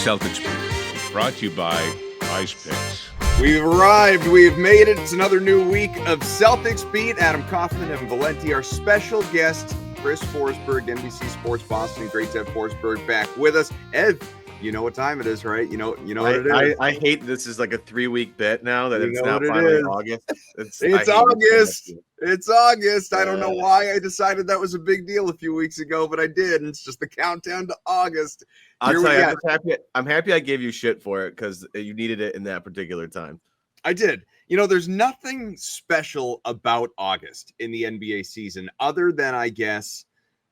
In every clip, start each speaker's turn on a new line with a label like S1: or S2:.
S1: Celtics Beat is brought to you by PrizePicks.
S2: We've arrived. We've made it. It's another new week of Celtics Beat. Adam Kaufman, Evan Valenti, our special guest, Chris Forsberg, NBC Sports Boston. Great to have Forsberg back with us. Ed, you know what time it is, right? You know what it is.
S3: I hate this is like a 3-week bet now that it's now
S2: what it
S3: finally
S2: is.
S3: August.
S2: It's August. It's August. I don't know
S3: Yeah.
S2: why I decided that was a big deal a few weeks ago, but I did. And it's just the countdown to August.
S3: I'll tell you, I'm happy I gave you shit for it because you needed it in that particular time.
S2: I did. You know, there's nothing special about August in the NBA season other than, I guess,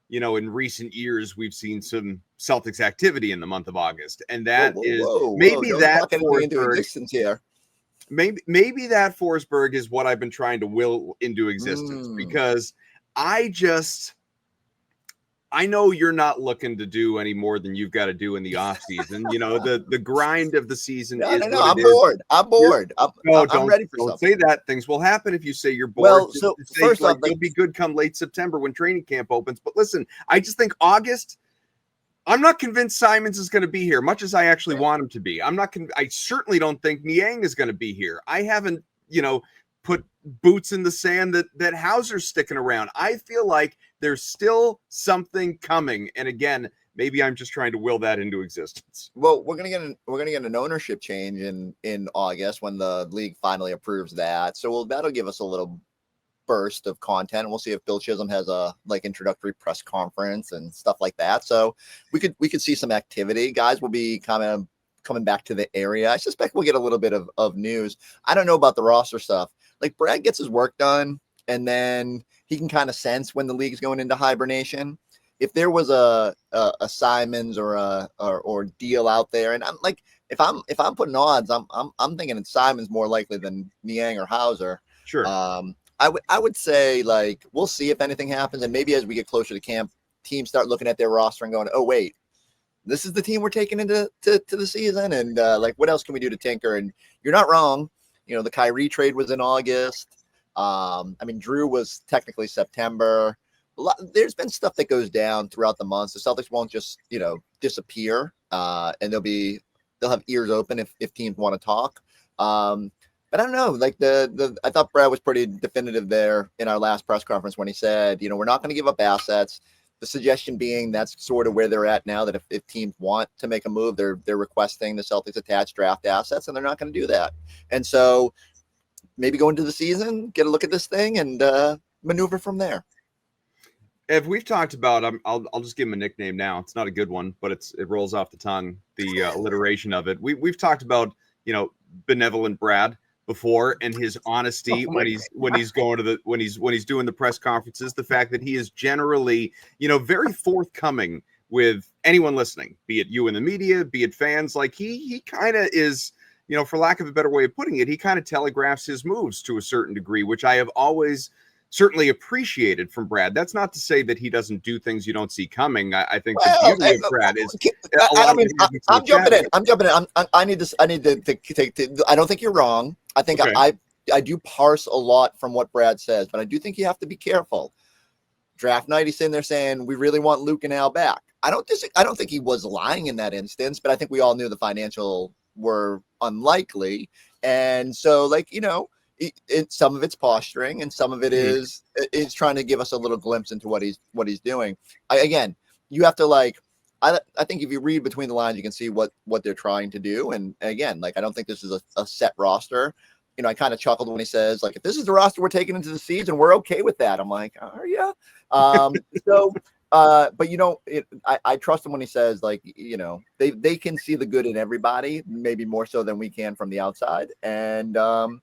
S2: you know, in recent years, we've seen some Celtics activity in the month of August. And that maybe that Forsberg is what I've been trying to will into existence because I know you're not looking to do any more than you've got to do in the off season. You know, the grind of the season.
S4: No, I'm bored. I'm ready for
S2: don't
S4: something.
S2: say that. Things will happen if you say you're bored.
S4: Well, so first off,
S2: you'll be good come late September when training camp opens. But listen, I just think August. I'm not convinced Simons is going to be here, much as I actually want him to be. I certainly don't think Niang is going to be here. I haven't, put boots in the sand that Hauser's sticking around. I feel like there's still something coming. And again, maybe I'm just trying to will that into existence.
S4: Well, we're gonna get an ownership change in August when the league finally approves that. So that'll give us a little burst of content. We'll see if Bill Chisholm has a introductory press conference and stuff like that. So we could see some activity. Guys will be coming back to the area. I suspect we'll get a little bit of news. I don't know about the roster stuff. Like Brad gets his work done, and then he can kind of sense when the league's going into hibernation. If there was a Simons or deal out there, and I'm like, if I'm putting odds, I'm thinking it's Simons more likely than Niang or Hauser.
S2: Sure.
S4: I would say we'll see if anything happens, and maybe as we get closer to camp, teams start looking at their roster and going, oh wait, this is the team we're taking into the season, and what else can we do to tinker? And you're not wrong. The Kyrie trade was in August. Drew was technically September. There's been stuff that goes down throughout the months. The Celtics won't just disappear, and they'll have ears open if teams want to talk. But I don't know. I thought Brad was pretty definitive there in our last press conference when he said, we're not going to give up assets. The suggestion being that's sort of where they're at now, that if teams want to make a move, they're requesting the Celtics attach draft assets, and they're not going to do that. And so maybe go into the season, get a look at this thing, and maneuver from there.
S2: If we've talked about, I'll just give him a nickname now. It's not a good one, but it rolls off the tongue, the alliteration of it. We've talked about, Benevolent Brad before, and his honesty when he's doing the press conferences, the fact that he is generally, very forthcoming with anyone listening, be it you in the media, be it fans. Like he kind of is, for lack of a better way of putting it, he kind of telegraphs his moves to a certain degree, which I have always certainly appreciated from Brad. That's not to say that he doesn't do things you don't see coming. I think the beauty of Brad is
S4: I'm jumping in. I need to take. I don't think you're wrong. I think okay. I do parse a lot from what Brad says, but I do think you have to be careful. Draft night, he's sitting there saying we really want Luke and Al back. I don't think he was lying in that instance, but I think we all knew the financial were unlikely, and so some of it's posturing, and some of it is trying to give us a little glimpse into what he's doing. Again, you have to I think if you read between the lines, you can see what they're trying to do. And again, I don't think this is a set roster. I kind of chuckled when he says, if this is the roster we're taking into the season, we're okay with that. I'm like, are you? But I trust him when he says, they can see the good in everybody, maybe more so than we can from the outside. And I'm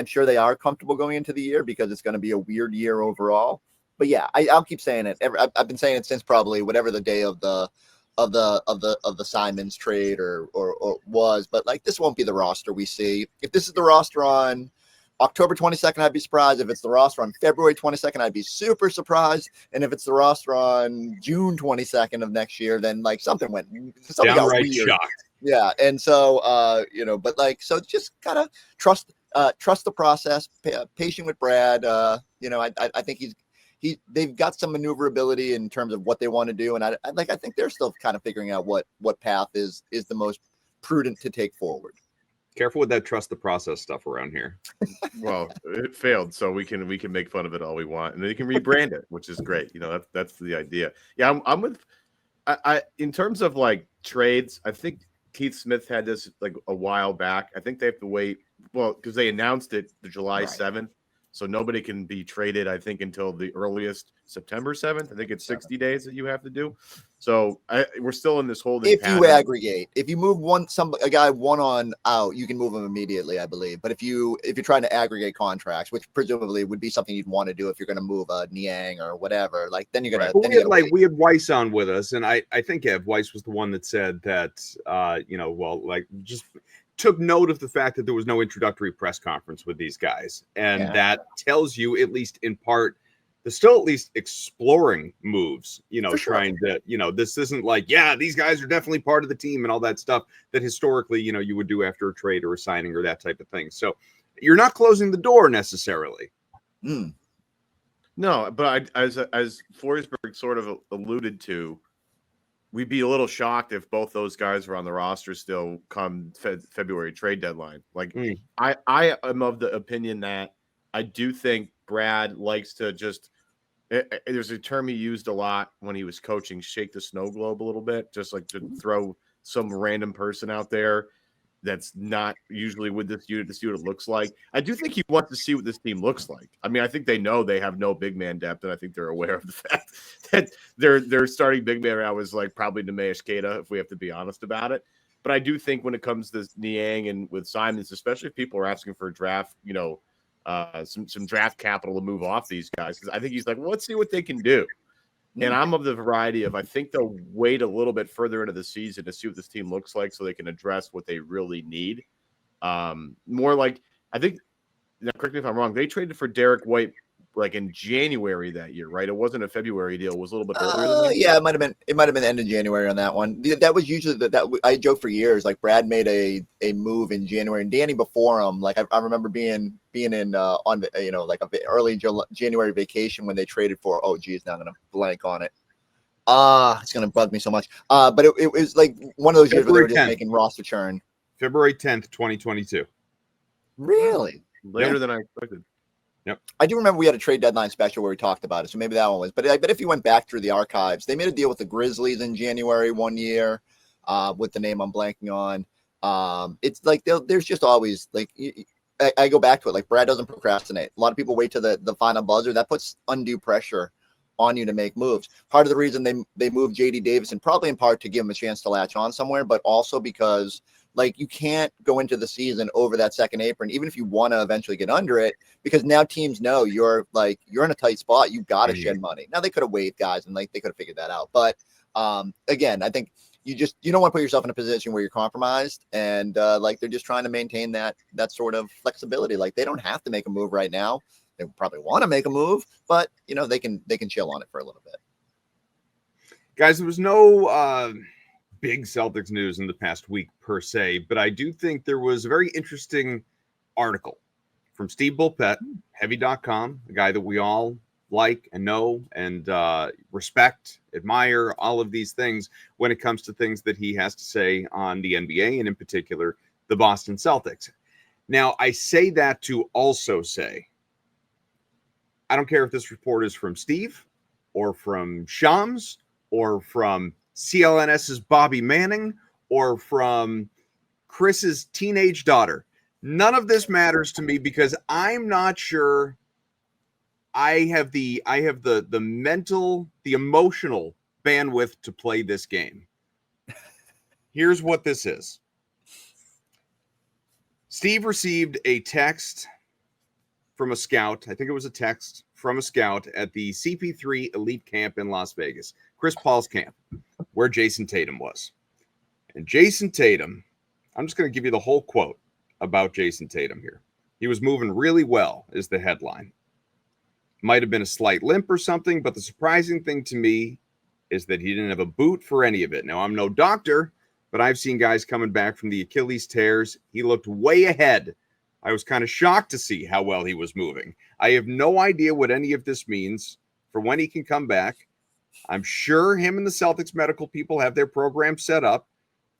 S4: sure they are comfortable going into the year because it's going to be a weird year overall. But yeah, I'll keep saying it. I've been saying it since probably whatever the day of the Simons trade or was. But this won't be the roster we see. If this is the roster on October 22nd, I'd be surprised. If it's the roster on February 22nd, I'd be super surprised. And if it's the roster on June 22nd of next year, then something
S2: downright shocked.
S4: Yeah, and so so just kind of trust the process. Patient with Brad. I think he's they've got some maneuverability in terms of what they want to do, and I think they're still kind of figuring out what path is the most prudent to take forward.
S2: Careful with that trust the process stuff around here.
S3: Well, it failed, so we can make fun of it all we want, and then you can rebrand it, which is great. That's the idea. Yeah, I'm with. I in terms of like trades, I think Keith Smith had this like a while back. I think they have to wait. Well, because they announced it the July 7th, so nobody can be traded, I think, until the earliest September 7th. I think it's 60 days that you have to do. So we're still in this holding pattern.
S4: You aggregate, if you move a guy one on out, you can move him immediately, I believe. But if you're trying to aggregate contracts, which presumably would be something you'd want to do if you're going to move a Niang or whatever, like then you're going to.
S2: We had Weiss on with us, and I think Weiss was the one that said that just took note of the fact that there was no introductory press conference with these guys, and that tells you, at least in part, they're still at least exploring moves, trying to, this isn't like, these guys are definitely part of the team and all that stuff that historically, you would do after a trade or a signing or that type of thing. So you're not closing the door necessarily.
S3: No, but as Forsberg sort of alluded to, we'd be a little shocked if both those guys were on the roster still come February trade deadline. Like I am of the opinion that I do think Brad likes to just, there's a term he used a lot when he was coaching, shake the snow globe a little bit, just like to throw some random person out there that's not usually with this unit to see what it looks like. I do think he wants to see what this team looks like. I mean, I think they know they have no big man depth, and I think they're aware of the fact that their starting big man now is like probably Nemesh Keita, if we have to be honest about it. But I do think when it comes to Niang and with Simons, especially if people are asking for a draft, some draft capital to move off these guys, because I think he's like, well, let's see what they can do. And I'm of the variety of, I think they'll wait a little bit further into the season to see what this team looks like so they can address what they really need. More like, I think, now correct me if I'm wrong, they traded for Derek White like in January that year, right? It wasn't a February deal. It was a little bit earlier than that.
S4: Yeah, it might have been the end of January on that one. That was usually that I joke for years, like Brad made a move in January, and Danny before him. Like I remember being in on like a early January vacation when they traded for. Oh geez, now I'm gonna blank on it. It's gonna bug me so much. But it was like one of those years where they were just making roster churn.
S2: February 10th, 2022.
S4: Really?
S3: Later than I expected.
S2: Yep.
S4: I do remember we had a trade deadline special where we talked about it, so maybe that one was. But I bet if you went back through the archives, they made a deal with the Grizzlies in January one year, with the name I'm blanking on. It's like there's just always like I go back to it. Like Brad doesn't procrastinate. A lot of people wait to the final buzzer. That puts undue pressure on you to make moves. Part of the reason they moved JD Davison, probably in part to give him a chance to latch on somewhere, but also because like you can't go into the season over that second apron, even if you want to eventually get under it, because now teams know you're in a tight spot. You've got to shed money. Now they could have waived guys and like they could have figured that out. But again, I think you don't want to put yourself in a position where you're compromised, and like they're just trying to maintain that sort of flexibility. Like they don't have to make a move right now. They probably want to make a move, but they can chill on it for a little bit.
S2: Guys, there was no big Celtics news in the past week per se, but I do think there was a very interesting article from Steve Bulpett, Heavy.com, a guy that we all like and know and respect, admire, all of these things when it comes to things that he has to say on the NBA and in particular the Boston Celtics. Now, I say that to also say, I don't care if this report is from Steve or from Shams or from CLNS's Bobby Manning or from Chris's teenage daughter. None of this matters to me because I'm not sure I have the mental, the emotional bandwidth to play this game. Here's what this is. Steve received a text from a scout. I think it was a text from a scout at the CP3 Elite Camp in Las Vegas, Chris Paul's camp, where Jayson Tatum was. And Jayson Tatum, I'm just going to give you the whole quote about Jayson Tatum here. He was moving really well is the headline. Might have been a slight limp or something, but the surprising thing to me is that he didn't have a boot for any of it. Now, I'm no doctor, but I've seen guys coming back from the Achilles tears. He looked way ahead. I was kind of shocked to see how well he was moving. I have no idea what any of this means for when he can come back. I'm sure him and the Celtics medical people have their program set up.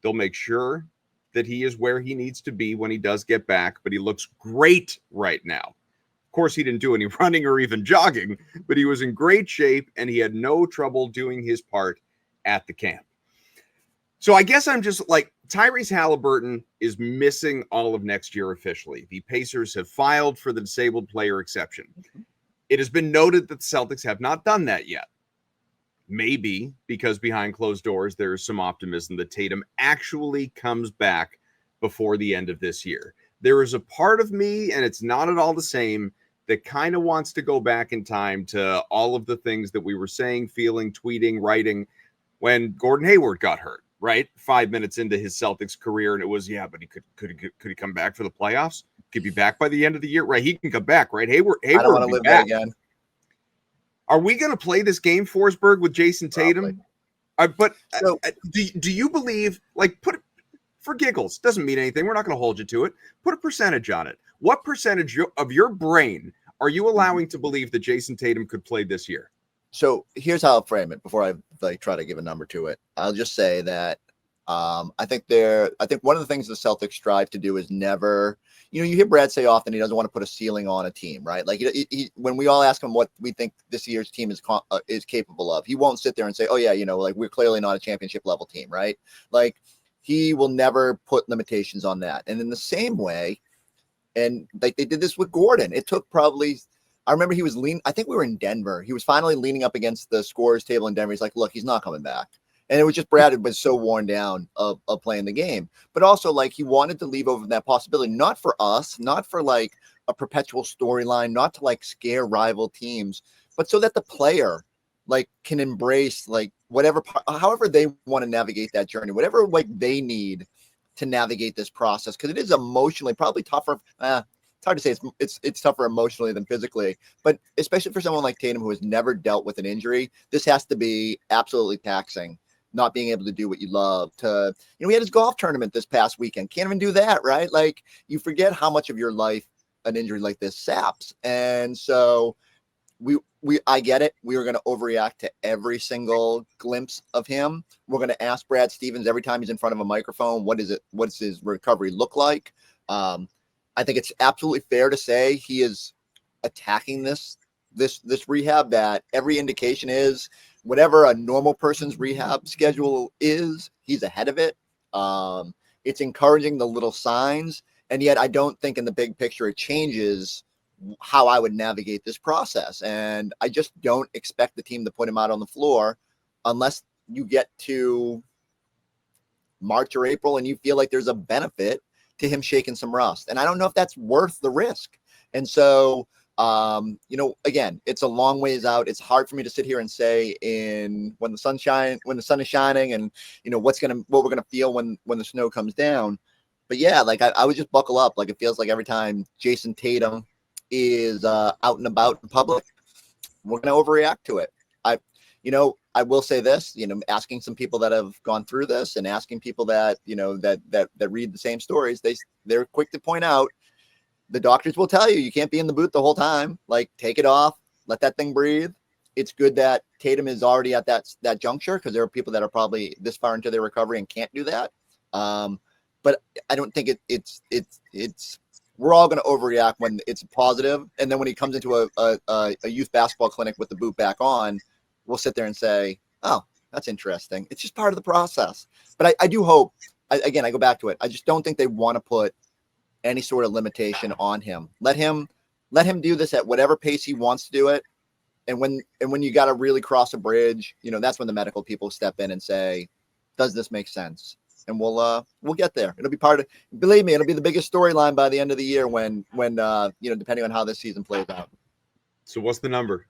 S2: They'll make sure that he is where he needs to be when he does get back, but he looks great right now. Of course, he didn't do any running or even jogging, but he was in great shape and he had no trouble doing his part at the camp. So I guess I'm just like, Tyrese Halliburton is missing all of next year officially. The Pacers have filed for the disabled player exception. It has been noted that the Celtics have not done that yet. Maybe because behind closed doors, there is some optimism that Tatum actually comes back before the end of this year. There is a part of me, and it's not at all the same, that kind of wants to go back in time to all of the things that we were saying, feeling, tweeting, writing when Gordon Hayward got hurt, right? 5 minutes into his Celtics career, and it was, yeah, but he could he come back for the playoffs? Could be back by the end of the year, right? He can come back, right? Hayward
S4: I don't want to live there again.
S2: Are we going to play this game, Forsberg, with Jayson Tatum? Do you believe, like, put for giggles, doesn't mean anything. We're not going to hold you to it. Put a percentage on it. What percentage of your brain are you allowing to believe that Jayson Tatum could play this year?
S4: So here's how I'll frame it before I try to give a number to it. I'll just say that I think one of the things the Celtics strive to do is never, you hear Brad say often he doesn't want to put a ceiling on a team, right? Like when we all ask him what we think this year's team is capable of, he won't sit there and say, oh yeah, like we're clearly not a championship level team, right? Like he will never put limitations on that. And in the same way, and like they did this with Gordon, it took probably, I remember he was I think we were in Denver. He was finally leaning up against the scorers table in Denver. He's like, look, he's not coming back. And it was just Brad had been so worn down of playing the game. But also, like, he wanted to leave over that possibility, not for us, not for, like, a perpetual storyline, not to, like, scare rival teams, but so that the player, like, can embrace, like, whatever, however they want to navigate that journey, whatever, like, they need to navigate this process. Because it is emotionally probably tougher. It's hard to say it's tougher emotionally than physically, but especially for someone like Tatum who has never dealt with an injury, this has to be absolutely taxing. Not being able to do what you love. We had his golf tournament this past weekend. Can't even do that, right? Like you forget how much of your life an injury like this saps. And so I get it. We were going to overreact to every single glimpse of him. We're going to ask Brad Stevens every time he's in front of a microphone, what's his recovery look like? I think it's absolutely fair to say he is attacking this rehab, that every indication is whatever a normal person's rehab schedule is, he's ahead of it. It's encouraging the little signs. And yet I don't think in the big picture it changes how I would navigate this process. And I just don't expect the team to put him out on the floor unless you get to March or April and you feel like there's a benefit to him shaking some rust. And I don't know if that's worth the risk. And so, again, it's a long ways out. It's hard for me to sit here and say when the sun is shining and, what we're going to feel when the snow comes down. But yeah, like I would just buckle up. Like it feels like every time Jayson Tatum is out and about in public, we're going to overreact to it. I will say this, asking some people that have gone through this and asking people that, that read the same stories, they're quick to point out, the doctors will tell you can't be in the booth the whole time. Like take it off, let that thing breathe. It's good that Tatum is already at that juncture because there are people that are probably this far into their recovery and can't do that. But I don't think it's we're all going to overreact when it's positive. And then when he comes into a youth basketball clinic with the boot back on, we'll sit there and say, oh, that's interesting. It's just part of the process. But I do hope, I go back to it. I just don't think they want to put any sort of limitation on him. Let him do this at whatever pace he wants to do it. And when you got to really cross a bridge, that's when the medical people step in and say, does this make sense? And we'll get there. It'll be believe me, it'll be the biggest storyline by the end of the year when depending on how this season plays out.
S2: So what's the number?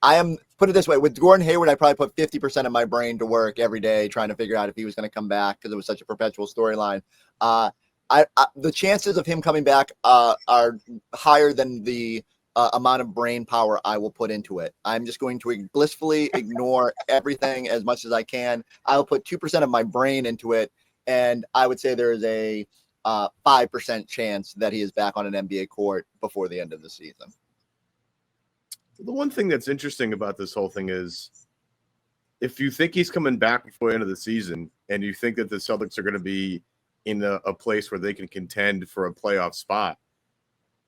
S4: I am, put it this way, with Gordon Hayward, I probably put 50% of my brain to work every day trying to figure out if he was going to come back because it was such a perpetual storyline. The chances of him coming back are higher than the amount of brain power I will put into it. I'm just going to blissfully ignore everything as much as I can. I'll put 2% of my brain into it, and I would say there is a 5% chance that he is back on an NBA court before the end of the season.
S3: The one thing that's interesting about this whole thing is if you think he's coming back before the end of the season and you think that the Celtics are going to be in a place where they can contend for a playoff spot,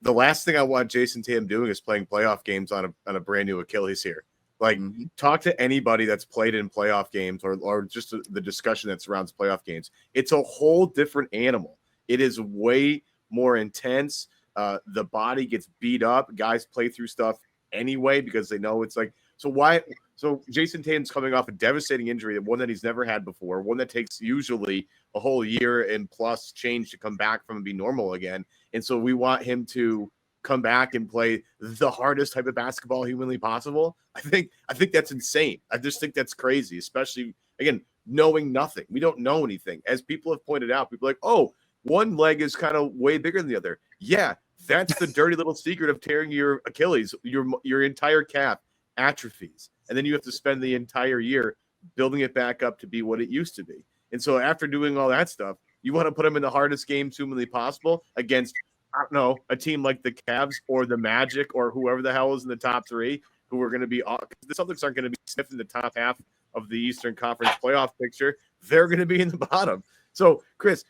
S3: the last thing I want Jayson Tatum doing is playing playoff games on a brand new Achilles here. Like, talk to anybody that's played in playoff games or just the discussion that surrounds playoff games. It's a whole different animal. It is way more intense. The body gets beat up. Guys play through stuff anyway because they know it's like, so Jayson Tatum's coming off a devastating injury, one that he's never had before, one that takes usually a whole year and plus change to come back from and be normal again. And so we want him to come back and play the hardest type of basketball humanly possible. I think that's insane. I just think that's crazy, especially, again, knowing nothing. We don't know anything. As people have pointed out, people are like, oh, one leg is kind of way bigger than the other. Yeah, that's the dirty little secret of tearing your Achilles. Your entire calf atrophies. And then you have to spend the entire year building it back up to be what it used to be. And so after doing all that stuff, you want to put him in the hardest games humanly possible against, I don't know, a team like the Cavs or the Magic or whoever the hell is in the top three, who are going to be – the Celtics aren't going to be sniffing the top half of the Eastern Conference playoff picture. They're going to be in the bottom. So, Chris,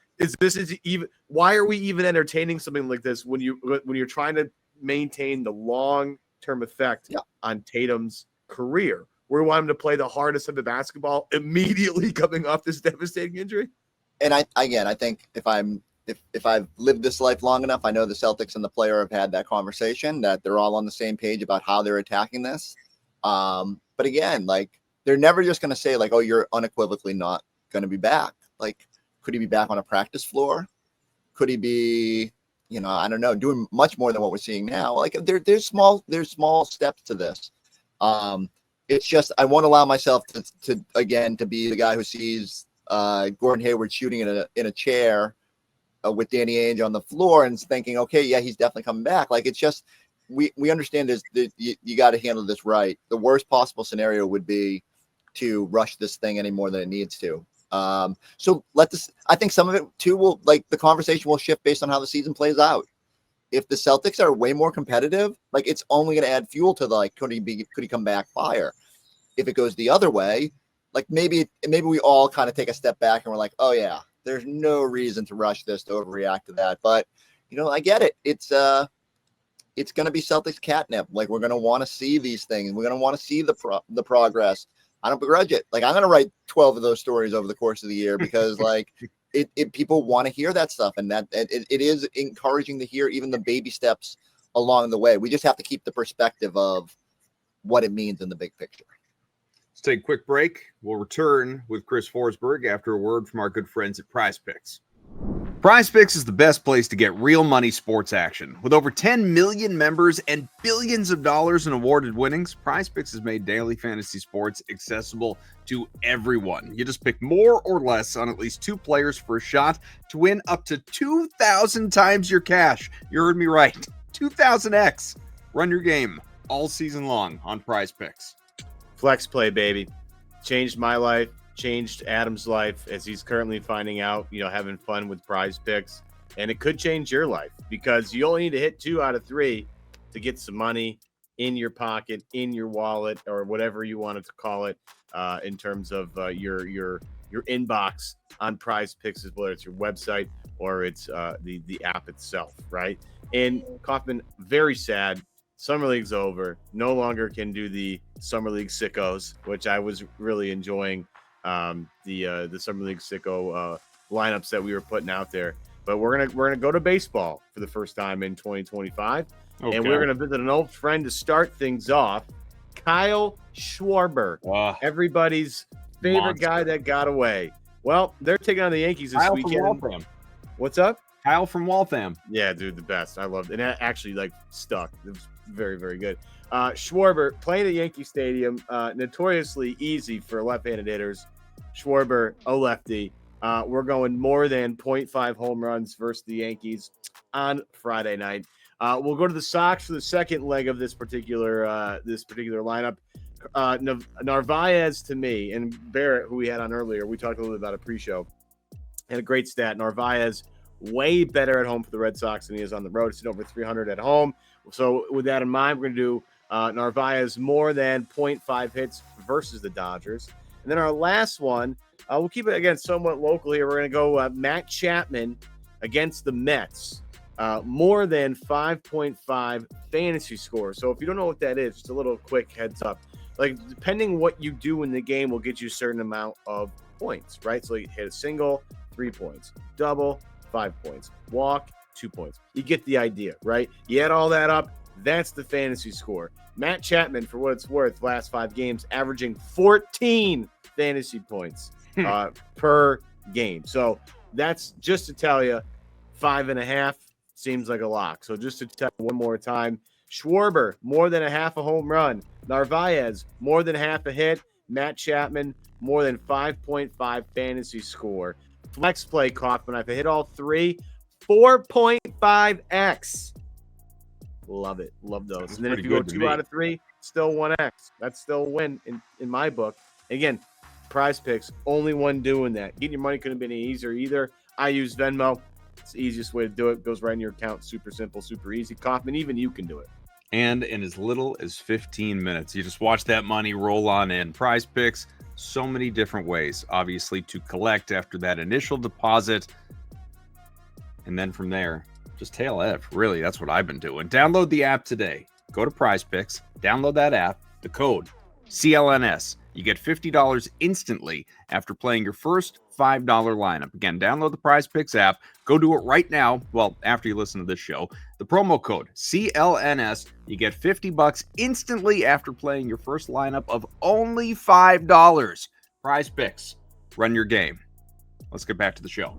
S3: why are we even entertaining something like this when you're trying to maintain the long-term effect on Tatum's career? We want him to play the hardest of the basketball immediately coming off this devastating injury.
S4: And I think if I've lived this life long enough, I know the Celtics and the player have had that conversation, that they're all on the same page about how they're attacking this. But again, like, they're never just going to say like, oh, you're unequivocally not going to be back. Like, could he be back on a practice floor? Could he be, I don't know, doing much more than what we're seeing now? Like, there's small steps to this. It's just, I won't allow myself to be the guy who sees Gordon Hayward shooting in a chair with Danny Ainge on the floor and thinking, okay, yeah, he's definitely coming back. Like, it's just, we understand this. You got to handle this right. The worst possible scenario would be to rush this thing any more than it needs to. So I think some of it too will, like, the conversation will shift based on how the season plays out. If the Celtics are way more competitive, like, it's only going to add fuel to the, like, could he come back fire? If it goes the other way, like, maybe we all kind of take a step back and we're like, oh yeah, there's no reason to rush this, to overreact to that. But, I get it. It's going to be Celtics catnip. Like, we're going to want to see these things. We're going to want to see the progress. I don't begrudge it. Like, I'm going to write 12 of those stories over the course of the year because, like, people want to hear that stuff, and that it is encouraging to hear even the baby steps along the way. We just have to keep the perspective of what it means in the big picture.
S2: Let's take a quick break. We'll return with Chris Forsberg after a word from our good friends at PrizePicks. PrizePicks is the best place to get real money sports action. With over 10 million members and billions of dollars in awarded winnings, PrizePicks has made daily fantasy sports accessible to everyone. You just pick more or less on at least two players for a shot to win up to 2,000 times your cash. You heard me right. 2,000x. Run your game all season long on PrizePicks.
S3: Flex play, baby. Changed my life. Changed Adam's life, as he's currently finding out, having fun with PrizePicks. And it could change your life because you only need to hit 2 out of 3 to get some money in your pocket, in your wallet, or whatever you wanted to call it, in terms of your inbox on PrizePicks, whether it's your website or it's the app itself, right? And Kaufman, very sad. Summer League's over. No longer can do the Summer League sickos, which I was really enjoying. The Summer League sicko lineups that we were putting out there, but we're gonna go to baseball for the first time in 2025, and we're gonna visit an old friend to start things off, Kyle Schwarber, everybody's favorite guy that got away. Well, they're taking on the Yankees this weekend. What's up?
S2: Kyle from Waltham.
S3: Yeah, dude, the best. I loved it. And it actually stuck. It was very, very good. Schwarber playing at Yankee Stadium, notoriously easy for left-handed hitters. Schwarber, a lefty. We're going more than 0.5 home runs versus the Yankees on Friday night. We'll go to the Sox for the second leg of this particular lineup. Narvaez, to me, and Barrett, who we had on earlier, we talked a little bit about a pre-show, had a great stat. Narvaez, way better at home for the Red Sox than he is on the road. It's over 300 at home. So with that in mind, we're going to do Narvaez more than 0.5 hits versus the Dodgers. And then our last one, we'll keep it, again, somewhat local here. We're going to go Matt Chapman against the Mets. More than 5.5 fantasy score. So if you don't know what that is, just a little quick heads up. Like, depending what you do in the game will get you a certain amount of points, right? So you hit a single, 3 points. Double, 5 points. Walk, 2 points. You get the idea, right? You add all that up, that's the fantasy score. Matt Chapman, for what it's worth, last 5 games, averaging 14 fantasy points per game. So that's just to tell you, 5.5 seems like a lock. So just to tell you one more time, Schwarber, more than a half a home run. Narvaez, more than half a hit. Matt Chapman, more than 5.5 fantasy score. Flex play, Kaufman, if I hit all 3, 4.5x. Love it. Love those.
S2: That's
S3: and then if you
S2: pretty
S3: go
S2: good
S3: 2
S2: to me.
S3: out of 3, still 1x. That's still a win in my book. Again, PrizePicks, only one doing that. Getting your money couldn't have been any easier either. I use Venmo. It's the easiest way to do it. Goes right in your account. Super simple, super easy. Kaufman, even you can do it.
S2: And in as little as 15 minutes, you just watch that money roll on in. PrizePicks, so many different ways, obviously, to collect after that initial deposit. And then from there, just tail F. Really, that's what I've been doing. Download the app today. Go to PrizePicks, download that app, the code CLNS. You get $50 instantly after playing your first $5 lineup. Again, download the PrizePicks app. Go do it right now. Well, after you listen to this show. The promo code CLNS. You get $50 instantly after playing your first lineup of only $5. PrizePicks. Run your game. Let's get back to the show.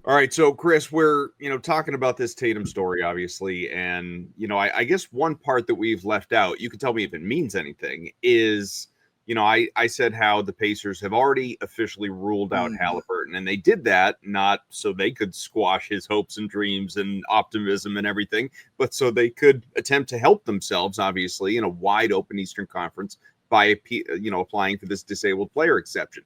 S2: All right, so Chris, we're talking about this Tatum story, obviously, and I guess one part that we've left out, you can tell me if it means anything, is I said how the Pacers have already officially ruled out Halliburton, and they did that not so they could squash his hopes and dreams and optimism and everything, but so they could attempt to help themselves, obviously, in a wide open Eastern Conference by applying for this disabled player exception.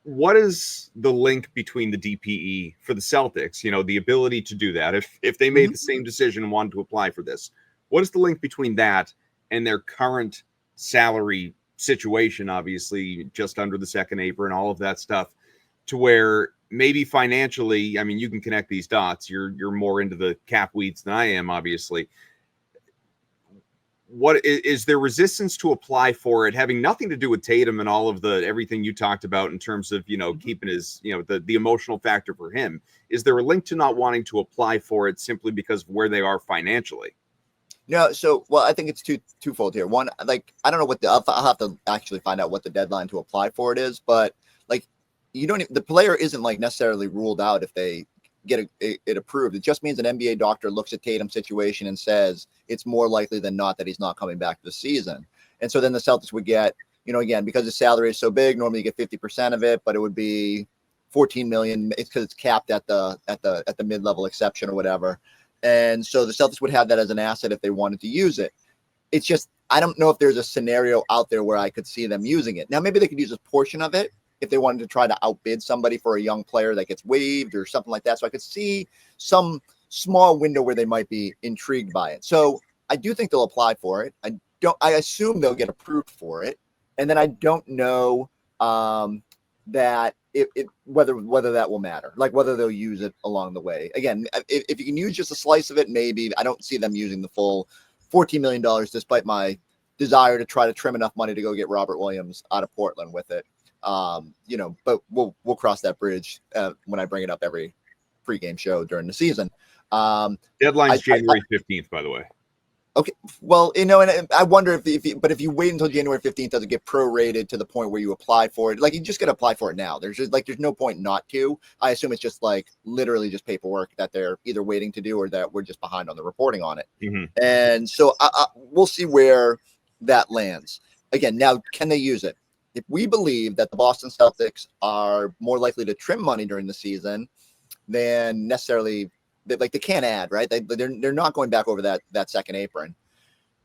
S2: What is the link between the DPE for the Celtics, the ability to do that, if they made the same decision and wanted to apply for this? What is the link between that and their current salary situation, obviously just under the second apron, all of that stuff, to where maybe financially, I mean, you can connect these dots. You're more into the cap weeds than I am, obviously. What is there resistance to apply for it, having nothing to do with Tatum and all of everything you talked about in terms of keeping his the emotional factor for him? Is there a link to not wanting to apply for it simply because of where they are financially?
S4: No, I think it's twofold here. One, like, I don't know I'll have to actually find out what the deadline to apply for it is, but like, the player isn't like necessarily ruled out if they get it approved. It just means an NBA doctor looks at Tatum's situation and says it's more likely than not that he's not coming back this season. And so then the Celtics would get, again, because his salary is so big, normally you get 50% of it, but it would be $14 million. It's because it's capped at the mid-level exception or whatever. And so the Celtics would have that as an asset if they wanted to use it. It's just, I don't know if there's a scenario out there where I could see them using it. Now, maybe they could use a portion of it if they wanted to try to outbid somebody for a young player that gets waived or something like that. So I could see some small window where they might be intrigued by it. So I do think they'll apply for it. I assume they'll get approved for it. And then I don't know that whether that will matter, like whether they'll use it along the way. Again, if you can use just a slice of it, maybe. I don't see them using the full $14 million, despite my desire to try to trim enough money to go get Robert Williams out of Portland with it. But we'll cross that bridge when I bring it up every pregame show during the season.
S2: Deadline's January 15th, by the way.
S4: Okay. Well, and I wonder if you wait until January 15th, does it get prorated to the point where you apply for it? Like, you just got to apply for it now. There's no point not to. I assume it's just like literally just paperwork that they're either waiting to do or that we're just behind on the reporting on it. Mm-hmm. And so we'll see where that lands. Again, now, can they use it? If we believe that the Boston Celtics are more likely to trim money during the season than necessarily, they can't add, right? They're not going back over that second apron.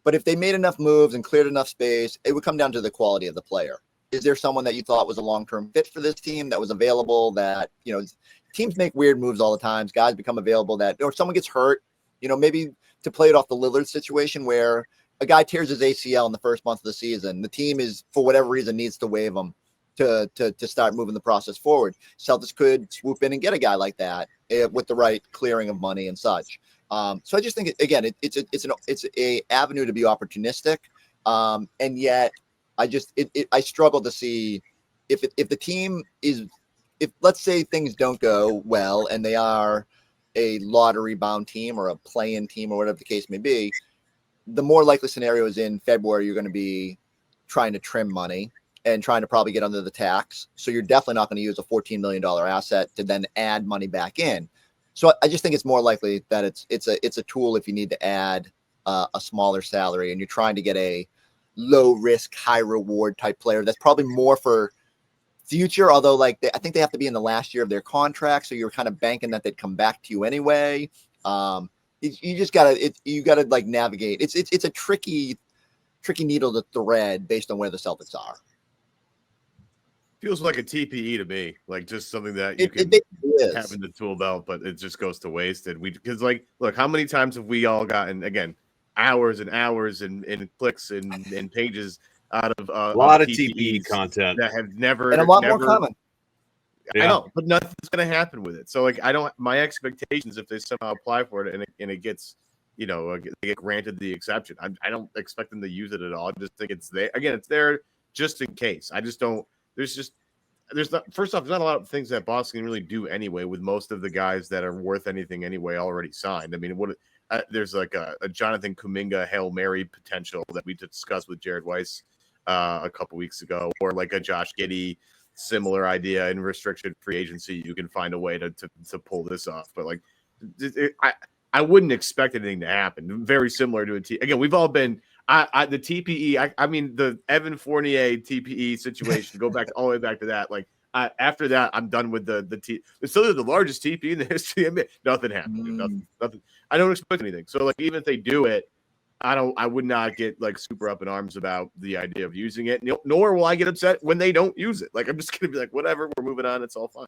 S4: But if they made enough moves and cleared enough space, it would come down to the quality of the player. Is there someone that you thought was a long-term fit for this team that was available that, teams make weird moves all the time. Guys become available or someone gets hurt, maybe to play it off the Lillard situation where, a guy tears his ACL in the first month of the season. The team is, for whatever reason, needs to waive him to start moving the process forward. Celtics could swoop in and get a guy like that with the right clearing of money and such. So I just think, again, it's a avenue to be opportunistic. And yet I struggle to see if the team is, if let's say things don't go well and they are a lottery bound team or a play-in team or whatever the case may be, the more likely scenario is in February, you're going to be trying to trim money and trying to probably get under the tax. So you're definitely not going to use a $14 million asset to then add money back in. So I just think it's more likely that it's a tool if you need to add a smaller salary and you're trying to get a low risk, high reward type player. That's probably more for future, although I think they have to be in the last year of their contract. So you're kind of banking that they'd come back to you anyway. You just gotta like navigate. It's a tricky needle to thread based on where the Celtics are.
S3: Feels like a TPE to me, like just something that you can have in the tool belt, but it just goes to waste. And because look, how many times have we all gotten, again, hours and hours and clicks and pages out of
S2: a lot of
S3: TPEs
S2: TPE content
S3: that have never,
S4: and a lot more coming.
S3: I know, but nothing's going to happen with it. So my expectations, if they somehow apply for it and it gets, they get granted the exception, I don't expect them to use it at all. I just think it's there. Again, it's there just in case. I just don't. First off, there's not a lot of things that Boston can really do anyway with most of the guys that are worth anything anyway already signed. I mean, there's like a Jonathan Kuminga Hail Mary potential that we discussed with Jared Weiss a couple weeks ago, or like a Josh Giddey similar idea in restricted free agency. You can find a way to pull this off, but I wouldn't expect anything to happen. Very similar to again, we've all been. The TPE, I mean, the Evan Fournier TPE situation, go back all the way back to that. After that, I'm done with the it's still the largest TPE in the history of it. Nothing happened. Nothing. I don't expect anything. So, even if they do it, I would not get super up in arms about the idea of using it. Nor will I get upset when they don't use it. I'm just gonna be like, whatever, we're moving on. It's all fine.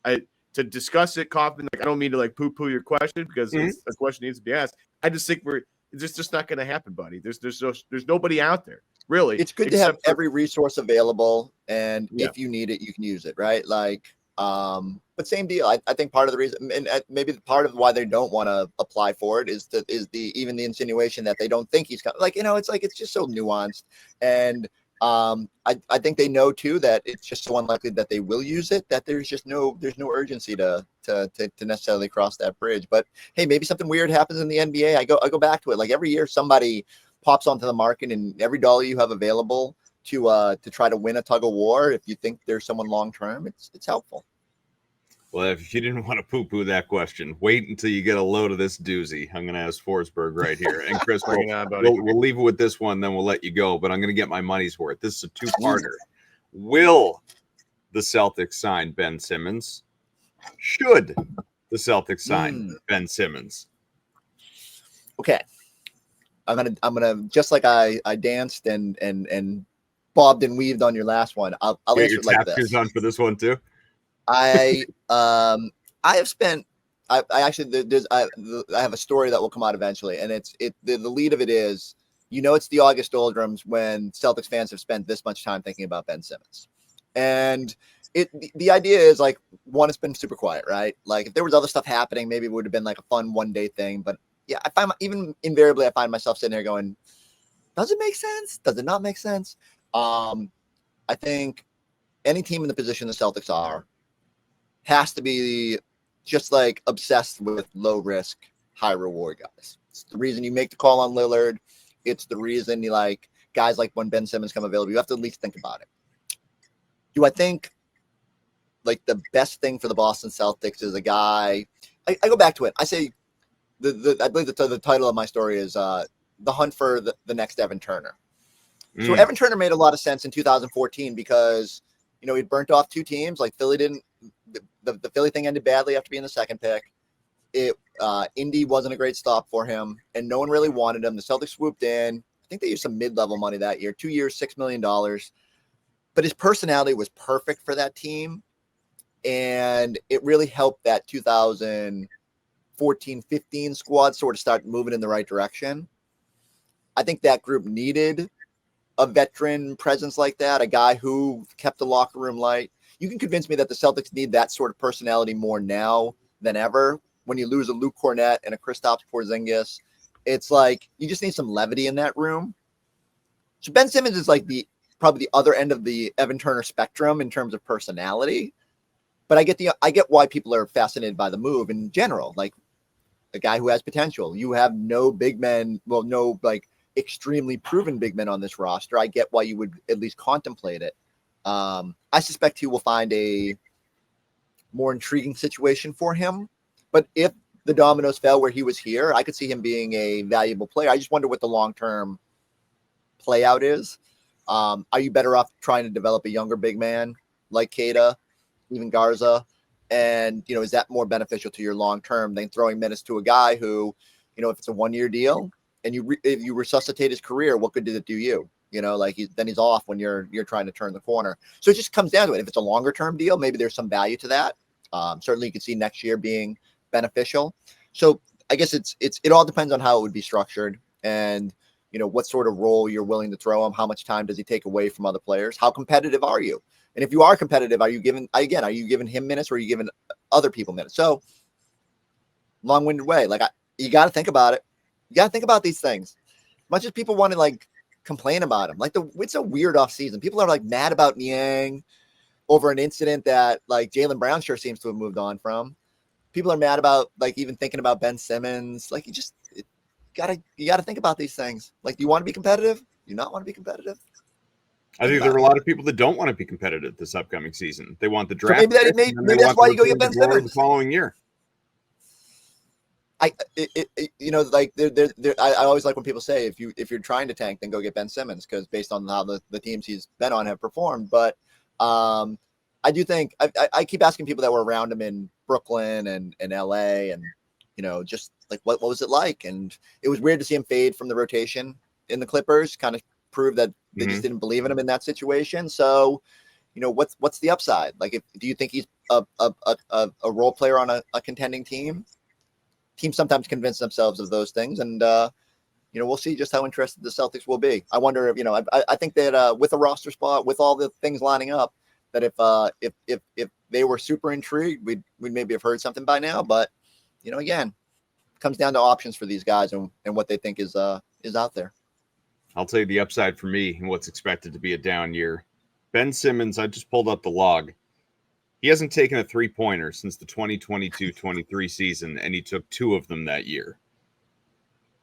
S3: But to discuss it, Kaufman, I don't mean to poo-poo your question because a question needs to be asked. I just think it's just not going to happen, buddy. There's nobody out there, really.
S4: It's good to have every resource available, and if you need it, you can use it, right? But same deal. I think part of the reason, and maybe part of why they don't want to apply for it is the insinuation that they don't think he's coming. It's just so nuanced, and I think they know too that it's just so unlikely that they will use it, that there's no urgency to necessarily cross that bridge. But hey, maybe something weird happens in the NBA. I go back to it. Every year somebody pops onto the market, and every dollar you have available to try to win a tug of war, if you think there's someone long term, it's helpful.
S2: Well, if you didn't want to poo-poo that question, wait until you get a load of this doozy. I'm going to ask Forsberg right here. And Chris, we'll leave it with this one, then we'll let you go. But I'm going to get my money's worth. This is a two-parter. Will the Celtics sign Ben Simmons? Should the Celtics sign Ben Simmons?
S4: Okay. I'm gonna just like I danced and bobbed and weaved on your last one. I'll answer it like this.
S2: On for this one too.
S4: I have spent. I have a story that will come out eventually, and the lead of it is, it's the August doldrums when Celtics fans have spent this much time thinking about Ben Simmons, and the idea is one, it's been super quiet, right? If there was other stuff happening, maybe it would have been a fun one day thing, but yeah, I find I find myself sitting here going, does it make sense? Does it not make sense? I think any team in the position the Celtics are has to be just obsessed with low risk, high reward guys. It's the reason you make the call on Lillard. It's the reason you guys when Ben Simmons come available. You have to at least think about it. Do I think the best thing for the Boston Celtics is a guy? I go back to it. I say I believe the title of my story is the hunt for the next Evan Turner. So Evan Turner made a lot of sense in 2014 because he'd burnt off two teams. Philly didn't. The Philly thing ended badly after being the second pick. Indy wasn't a great stop for him, and no one really wanted him. The Celtics swooped in. I think they used some mid-level money that year. 2 years, $6 million. But his personality was perfect for that team, and it really helped that 2014-15 squad sort of start moving in the right direction. I think that group needed a veteran presence like that, a guy who kept the locker room light. You can convince me that the Celtics need that sort of personality more now than ever. When you lose a Luke Cornett and a Kristaps Porzingis, it's like you just need some levity in that room. So Ben Simmons is like probably the other end of the Evan Turner spectrum in terms of personality. But I get why people are fascinated by the move in general. Like a guy who has potential. You have no big men, well, no like extremely proven big men on this roster. I get why you would at least contemplate it. I suspect he will find a more intriguing situation for him. But if the dominoes fell where he was here, I could see him being a valuable player. I just wonder what the long-term play out is. Are you better off trying to develop a younger big man like Keita, even Garza? And, is that more beneficial to your long-term than throwing minutes to a guy who, if it's a 1-year deal and if you resuscitate his career, what good did it do you? Then he's off when you're trying to turn the corner. So it just comes down to it. If it's a longer term deal, maybe there's some value to that. Certainly you can see next year being beneficial. So I guess it all depends on how it would be structured and, what sort of role you're willing to throw him. How much time does he take away from other players? How competitive are you? And if you are competitive, are you giving him minutes or are you giving other people minutes? So long-winded way. You got to think about it. You got to think about these things. As much as people want to complain about him. It's a weird off season. People are Mad about Niang over an incident that Jaylen Brown sure seems to have moved on from. People are mad about even thinking about Ben Simmons. You gotta think about these things. Do you want to be competitive? Do you not want to be competitive?
S2: I think there are a lot of people that don't want to be competitive this upcoming season. They want the draft.
S4: So maybe that's why you go get Ben Simmons
S2: the following year.
S4: I always like when people say if you're trying to tank, then go get Ben Simmons because based on how the teams he's been on have performed. But I do think I keep asking people that were around him in Brooklyn and LA and just what was it like? And it was weird to see him fade from the rotation in the Clippers. Kind of proved that they just didn't believe in him in that situation. So what's the upside? Do you think he's a role player on a contending team? Teams sometimes convince themselves of those things, and we'll see just how interested the Celtics will be. I wonder if I think that with a roster spot, with all the things lining up, that if they were super intrigued, we'd maybe have heard something by now. But again, it comes down to options for these guys and what they think is out there.
S2: I'll tell you the upside for me and what's expected to be a down year. Ben Simmons, I just pulled up the log. He hasn't taken a three-pointer since the 2022-23 season, and he took 2 of them that year.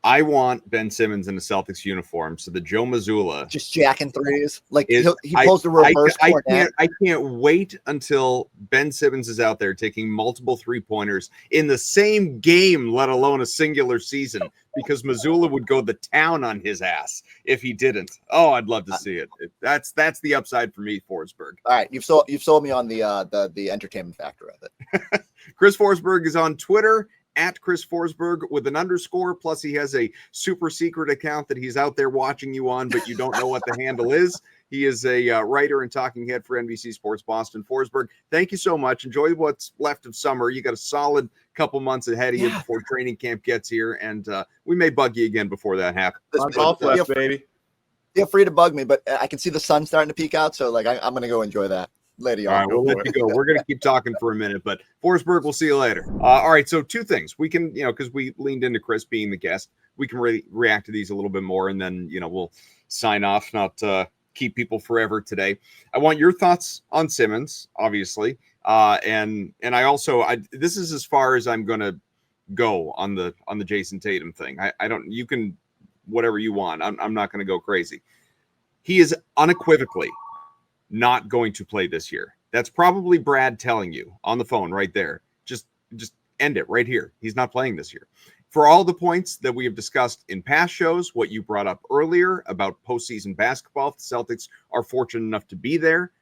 S2: I want Ben Simmons in a Celtics uniform so that Joe Mazzulla
S4: just jacking threes. He pulls the reverse corner.
S2: I can't wait until Ben Simmons is out there taking multiple three-pointers in the same game, let alone a singular season, because Mazzulla would go to town on his ass if he didn't. Oh, I'd love to see it. That's the upside for me, Forsberg.
S4: All right, you've sold me on the entertainment factor of it.
S2: Chris Forsberg is on Twitter at Chris Forsberg with an underscore. Plus, he has a super secret account that he's out there watching you on, but you don't know what the handle is. He is a writer and talking head for NBC Sports Boston. Forsberg, thank you so much. Enjoy what's left of summer. You got a solid couple months ahead of you before training camp gets here, and we may bug you again before that happens.
S3: Golf left, baby.
S4: Feel free to bug me, but I can see the sun starting to peek out, so I'm going to go enjoy that. Later,
S2: all right, we'll let you go. We're going to keep talking for a minute, but Forsberg, we'll see you later. All right, so 2 things. We can, because we leaned into Chris being the guest, we can react to these a little bit more, and then, we'll sign off, not keep people forever today. I want your thoughts on Simmons, obviously, and I also, this is as far as I'm going to go on the Jayson Tatum thing. I don't, you can, whatever you want. I'm not going to go crazy. He is unequivocally not going to play this year. That's probably Brad telling you on the phone right there. Just end it right here. He's not playing this year. For all the points that we have discussed in past shows, what you brought up earlier about postseason basketball, if the Celtics are fortunate enough to be there,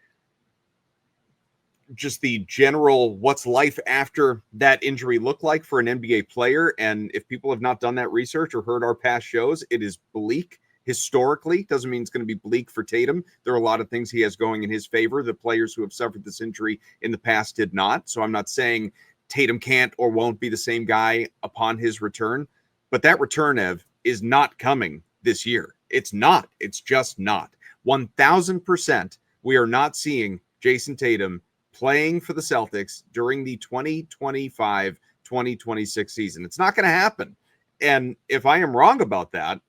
S2: just the general what's life after that injury look like for an NBA player. And if people have not done that research or heard our past shows, it is bleak. Historically, doesn't mean it's going to be bleak for Tatum. There are a lot of things he has going in his favor. The players who have suffered this injury in the past did not. So I'm not saying Tatum can't or won't be the same guy upon his return. But that return, Ev, is not coming this year. It's not. It's just not. 1,000% we are not seeing Jayson Tatum playing for the Celtics during the 2025-2026 season. It's not going to happen. And if I am wrong about that,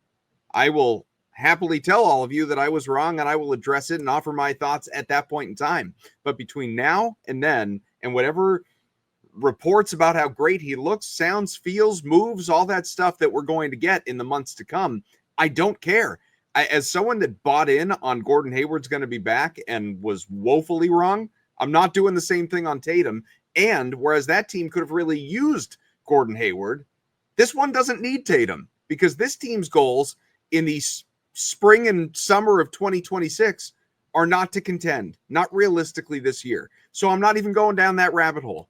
S2: I will happily tell all of you that I was wrong, and I will address it and offer my thoughts at that point in time. But between now and then, and whatever reports about how great he looks, sounds, feels, moves, all that stuff that we're going to get in the months to come, I don't care. As someone that bought in on Gordon Hayward's going to be back and was woefully wrong, I'm not doing the same thing on Tatum. And whereas that team could have really used Gordon Hayward, this one doesn't need Tatum, because this team's goals in the spring and summer of 2026 are not to contend, not realistically this year. So I'm not even going down that rabbit hole.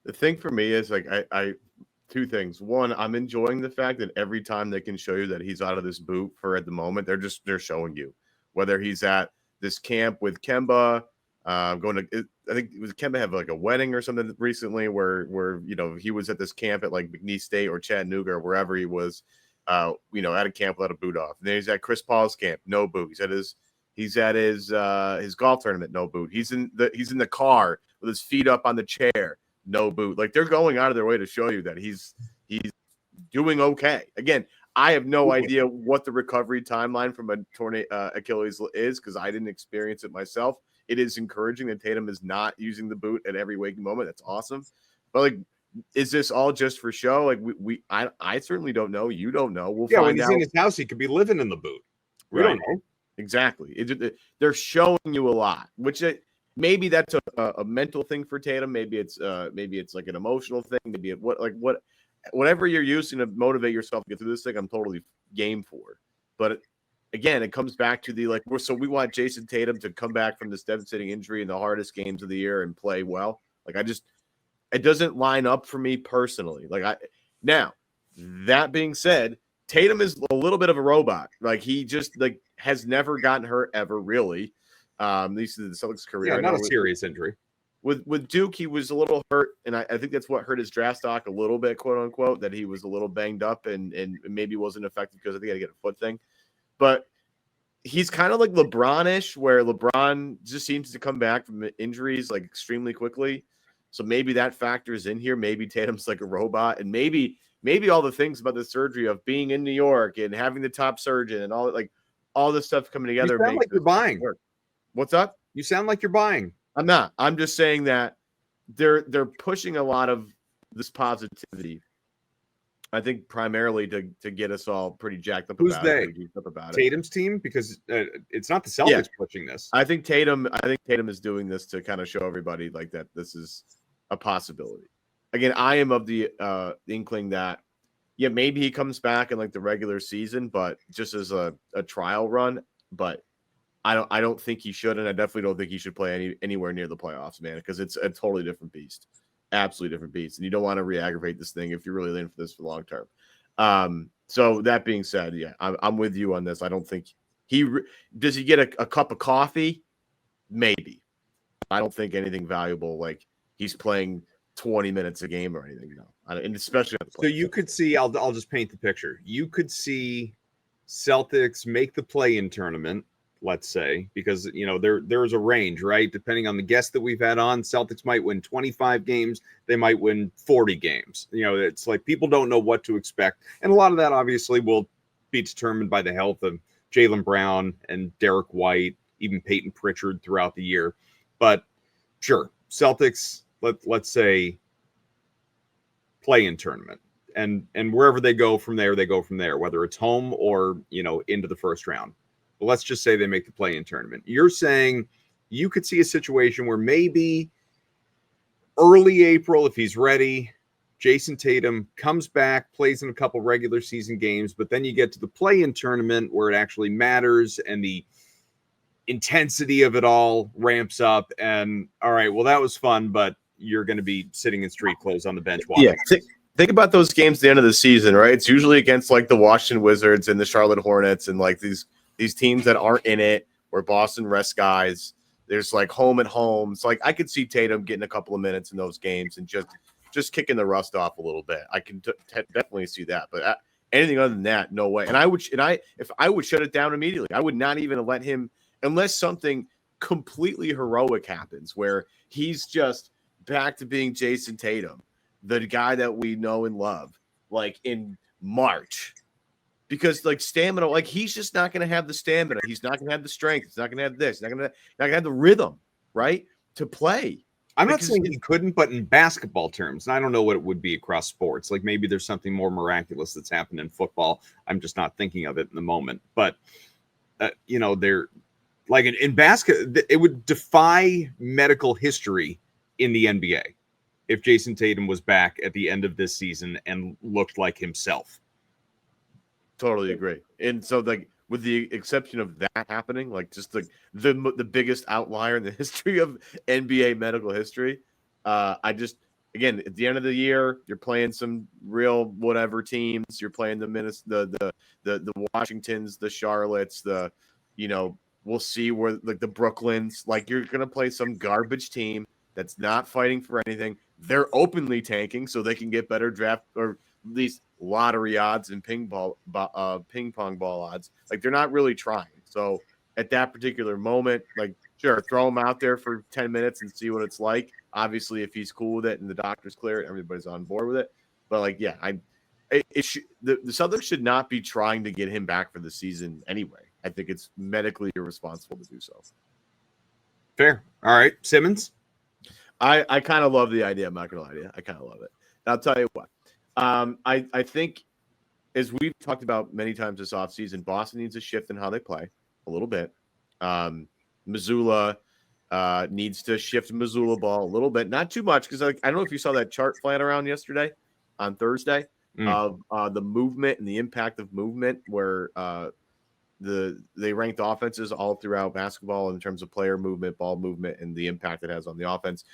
S3: The thing for me is like I two things. One, I'm enjoying the fact that every time they can show you that he's out of this boot for at the moment, they're showing you whether he's at this camp with Kemba, going to, I think it was Kemba have like a wedding or something recently where he was at this camp at like McNeese State or Chattanooga or wherever he was, at a camp without a boot off. And then he's at Chris Paul's camp, no boot. He's at his golf tournament, no boot. He's in the car with his feet up on the chair, no boot. Like, they're going out of their way to show you that he's doing okay. Again, I have no idea what the recovery timeline from a torn Achilles is, because I didn't experience it myself. It is encouraging that Tatum is not using the boot at every waking moment. That's awesome. But like, is this all just for show? Like, I certainly don't know. You don't know. We'll find out.
S2: When he's in his house, he could be living in the boot. We don't know.
S3: Exactly. They're showing you a lot, which maybe that's a mental thing for Tatum. Maybe it's like an emotional thing. Maybe whatever you're using to motivate yourself to get through this thing, I'm totally game for. But again, it comes back to we want Jayson Tatum to come back from this devastating injury in the hardest games of the year and play well. Like, it doesn't line up for me personally. Now, that being said, Tatum is a little bit of a robot. Like, he just has never gotten hurt ever, really. At least in the Celtics career.
S2: Yeah, not a serious injury.
S3: With Duke, he was a little hurt, and I think that's what hurt his draft stock a little bit, quote unquote, that he was a little banged up and maybe wasn't effective because I think he had to get a foot thing. But he's kind of like LeBron-ish, where LeBron just seems to come back from injuries like extremely quickly. So maybe that factors in here. Maybe Tatum's like a robot, and maybe all the things about the surgery of being in New York and having the top surgeon and all this stuff coming together.
S2: You sound like you're buying.
S3: Work. What's up?
S2: You sound like you're buying.
S3: I'm not. I'm just saying that they're pushing a lot of this positivity, I think, primarily to get us all pretty jacked up.
S2: Who's
S3: about
S2: they?
S3: It, about
S2: Tatum's team, because it's not the Celtics pushing this.
S3: I think Tatum is doing this to kind of show everybody like that this is a possibility. Again, I am of the inkling that maybe he comes back in like the regular season, but just as a trial run. But I don't think he should, and I definitely don't think he should play anywhere near the playoffs, man, because it's a totally different beast. Absolutely different beast. And you don't want to re-aggravate this thing if you're really in for this for the long term. So that being said, I'm with you on this. I don't think does he get a cup of coffee? Maybe. I don't think anything valuable, like he's playing 20 minutes a game or anything, and especially at the
S2: playoffs. So you could see, I'll just paint the picture. You could see Celtics make the play-in tournament, let's say, because there's a range, right? Depending on the guests that we've had on, Celtics might win 25 games, they might win 40 games. It's like people don't know what to expect, and a lot of that obviously will be determined by the health of Jaylen Brown and Derek White, even Peyton Pritchard throughout the year. But sure, Celtics, let's say play-in tournament, and wherever they go from there, whether it's home or into the first round. But let's just say they make the play-in tournament. You're saying you could see a situation where maybe early April, if he's ready, Jayson Tatum comes back, plays in a couple regular season games, but then you get to the play-in tournament where it actually matters and the intensity of it all ramps up. And all right, well, that was fun, but you're going to be sitting in street clothes on the bench watching.
S3: Yeah, think about those games at the end of the season, right? It's usually against like the Washington Wizards and the Charlotte Hornets and like these teams that aren't in it, where Boston rests guys. There's like home and home. So like I could see Tatum getting a couple of minutes in those games and just kicking the rust off a little bit. I can definitely see that. But Anything other than that, no way. And if I would shut it down immediately. I would not even let him unless something completely heroic happens where he's just back to being Jayson Tatum, the guy that we know and love, like in March. Because like stamina, like he's just not going to have the stamina. He's not going to have the strength. He's not going to have this. He's not going to have the rhythm, right, to play.
S2: I'm not saying he couldn't, but in basketball terms, and I don't know what it would be across sports. Like maybe there's something more miraculous that's happened in football. I'm just not thinking of it in the moment. But they're like in basket, it would defy medical history in the NBA if Jayson Tatum was back at the end of this season and looked like himself.
S3: Totally agree. And so, like, with the exception of that happening, like just the biggest outlier in the history of NBA medical history, again, at the end of the year, you're playing some real whatever teams. You're playing the Washingtons, the Charlottes, we'll see where like the Brooklyns. Like you're gonna play some garbage team that's not fighting for anything. They're openly tanking so they can get better draft or at least lottery odds and ping pong ball odds. Like they're not really trying. So at that particular moment, like sure, throw him out there for 10 minutes and see what it's like. Obviously, if he's cool with it and the doctors clear it, everybody's on board with it. But like, yeah, the Celtics should not be trying to get him back for the season anyway. I think it's medically irresponsible to do so.
S2: Fair. All right, Simmons.
S3: I kind of love the idea. I'm not gonna lie to you. I kind of love it. And I'll tell you what. I think, as we've talked about many times this offseason, Boston needs a shift in how they play a little bit. Missoula needs to shift Missoula ball a little bit, not too much, because I don't know if you saw that chart flying around yesterday on Thursday of the movement and the impact of movement, where they ranked offenses all throughout basketball in terms of player movement, ball movement, and the impact it has on the offense.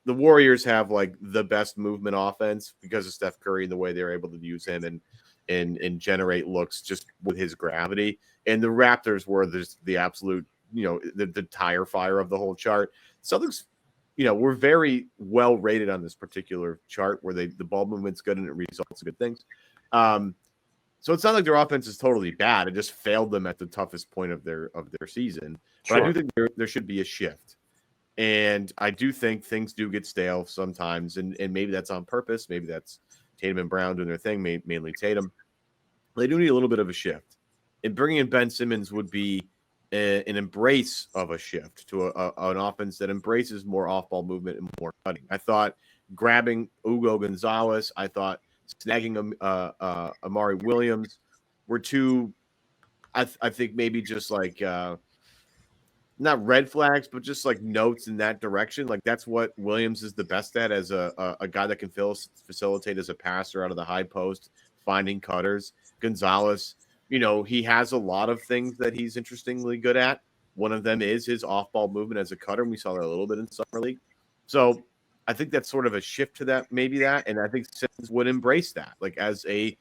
S3: The Warriors have like the best movement offense because of Steph Curry and the way they're able to use him and generate looks just with his gravity. And the Raptors were the absolute, the tire fire of the whole chart. Celtics, were very well rated on this particular chart where the ball movement's good and it results in good things. So it's not like their offense is totally bad. It just failed them at the toughest point of their season. But sure. I do think there should be a shift. And I do think things do get stale sometimes, and maybe that's on purpose. Maybe that's Tatum and Brown doing their thing, mainly Tatum. They do need a little bit of a shift. And bringing in Ben Simmons would be an embrace of a shift to an offense that embraces more off-ball movement and more cutting. I thought grabbing Hugo Gonzalez, I thought snagging Amari Williams were two, I think maybe just like not red flags, but just like notes in that direction. Like that's what Williams is the best at as a guy that can facilitate as a passer out of the high post, finding cutters. Gonzalez, he has a lot of things that he's interestingly good at. One of them is his off-ball movement as a cutter. And we saw that a little bit in Summer League. So I think that's sort of a shift to that, maybe that. And I think Simmons would embrace that, like as a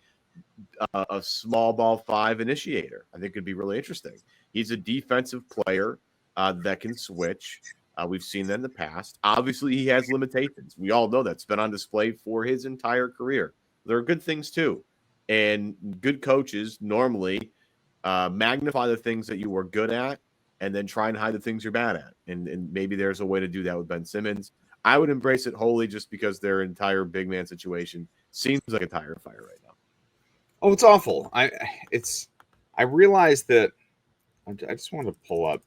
S3: small ball five initiator. I think it'd be really interesting. He's a defensive player that can switch. We've seen that in the past. Obviously, he has limitations. We all know that's been on display for his entire career. There are good things too. And good coaches normally magnify the things that you are good at and then try and hide the things you're bad at. And maybe there's a way to do that with Ben Simmons. I would embrace it wholly just because their entire big man situation seems like a tire fire right now.
S2: Oh, it's awful. I realized that I just wanted to pull up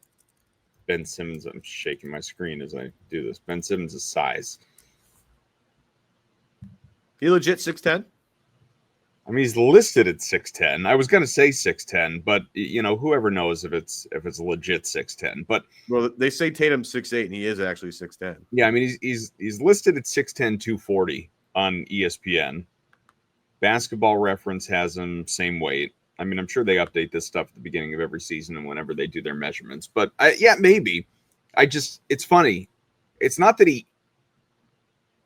S2: Ben Simmons. I'm shaking my screen as I do this. Ben Simmons' size.
S3: He legit 6'10"?
S2: I mean, he's listed at 6'10". I was going to say 6'10", but whoever knows if it's legit 6'10". But
S3: well, they say Tatum's 6'8", and he is actually 6'10".
S2: Yeah, I mean he's listed at 6'10", 240 on ESPN. Basketball Reference has him same weight. I mean, I'm sure they update this stuff at the beginning of every season and whenever they do their measurements. But maybe. It's funny. It's not that he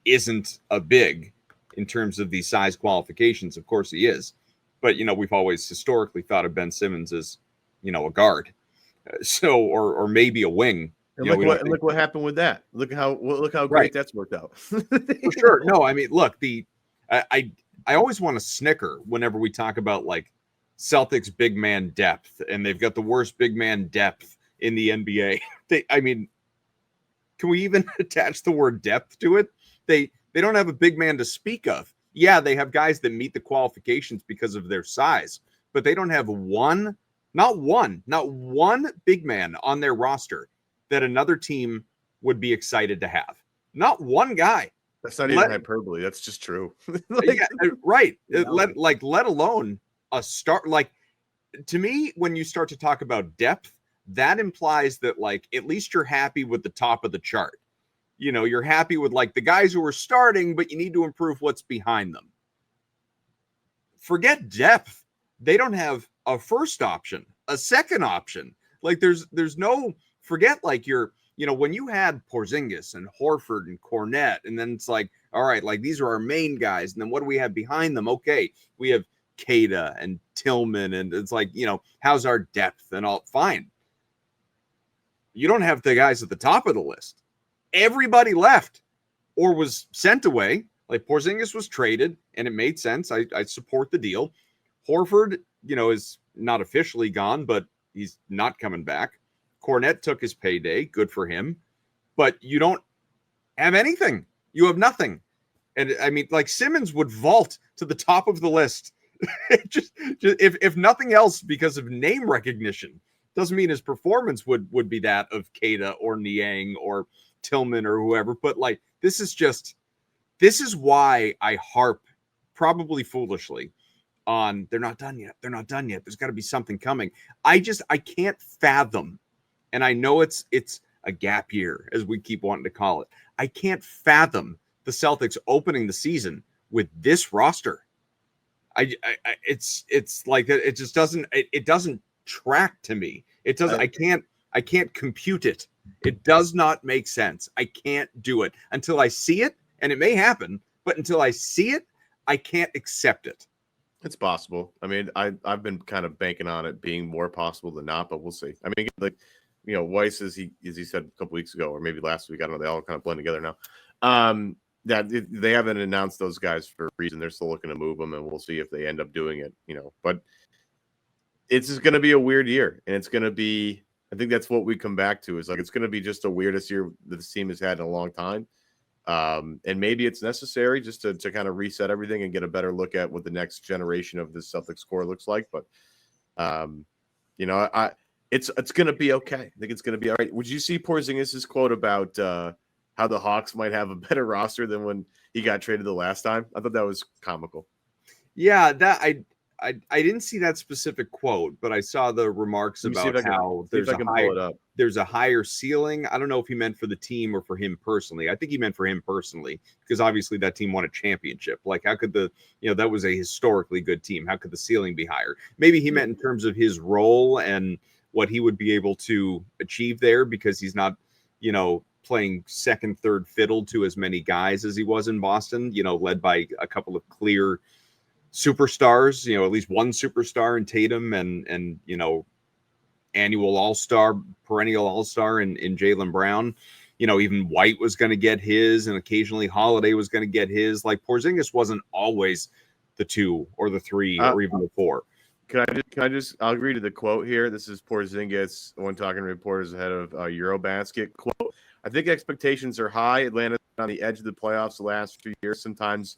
S2: isn't a big in terms of the size qualifications. Of course he is. But, we've always historically thought of Ben Simmons as, a guard. Or maybe a wing.
S3: And look what happened with that. Look how great that's worked out.
S2: For sure. No, I mean, look, I always want to snicker whenever we talk about like Celtics big man depth, and they've got the worst big man depth in the NBA. I mean, can we even attach the word depth to it? They don't have a big man to speak of. Yeah, they have guys that meet the qualifications because of their size, but they don't have not one big man on their roster that another team would be excited to have. Not one guy.
S3: That's not even hyperbole. That's just true.
S2: Yeah, right. Let alone a start. Like, to me, when you start to talk about depth, that implies that like at least you're happy with the top of the chart. You know, you're happy with like the guys who are starting, but you need to improve what's behind them. Forget depth. They don't have a first option, a second option. Like there's no, forget like when you had Porzingis and Horford and Cornette, and then it's like, all right, like these are our main guys. And then what do we have behind them? Okay, we have Kada and Tillman, and it's like, how's our depth and all? Fine. You don't have the guys at the top of the list. Everybody left or was sent away. Like Porzingis was traded, and it made sense. I support the deal. Horford, is not officially gone, but he's not coming back. Cornette took his payday. Good for him. But you don't have anything. You have nothing. And I mean, like Simmons would vault to the top of the list. just if nothing else, because of name recognition. Doesn't mean his performance would be that of Kada or Niang or Tillman or whoever. But like, this is why I harp, probably foolishly, on they're not done yet. They're not done yet. There's got to be something coming. I can't fathom. And I know it's a gap year, as we keep wanting to call it. I can't fathom the Celtics opening the season with this roster. It's like it just doesn't track to me. It doesn't. I can't compute it. It does not make sense. I can't do it until I see it, and it may happen. But until I see it, I can't accept it.
S3: It's possible. I mean, I've been kind of banking on it being more possible than not, but we'll see. I mean, like, Weiss, as he said a couple weeks ago, or maybe last week, I don't know, they all kind of blend together now. That they haven't announced those guys for a reason. They're still looking to move them, and we'll see if they end up doing it, But it's just going to be a weird year, and it's going to be, I think that's what we come back to, is like it's going to be just the weirdest year that this team has had in a long time. And maybe it's necessary just to kind of reset everything and get a better look at what the next generation of this Celtics core looks like. But, it's going to be okay. I think it's going to be all right. Would you see Porzingis' quote about how the Hawks might have a better roster than when he got traded the last time? I thought that was comical.
S2: Yeah, that I didn't see that specific quote, but I saw the remarks about how there's a higher ceiling. I don't know if he meant for the team or for him personally. I think he meant for him personally, because obviously that team won a championship. Like, how could that was a historically good team. How could the ceiling be higher? Maybe he meant in terms of his role and what he would be able to achieve there, because he's not, playing second, third fiddle to as many guys as he was in Boston, led by a couple of clear superstars, at least one superstar in Tatum and annual all-star, perennial all-star in Jaylen Brown. Even White was going to get his, and occasionally Holiday was going to get his. Like, Porzingis wasn't always the 2 or the 3 or even the 4.
S3: I'll agree to the quote here. This is Porzingis, one talking to reporters ahead of Eurobasket. Quote, I think expectations are high. Atlanta's on the edge of the playoffs the last few years, sometimes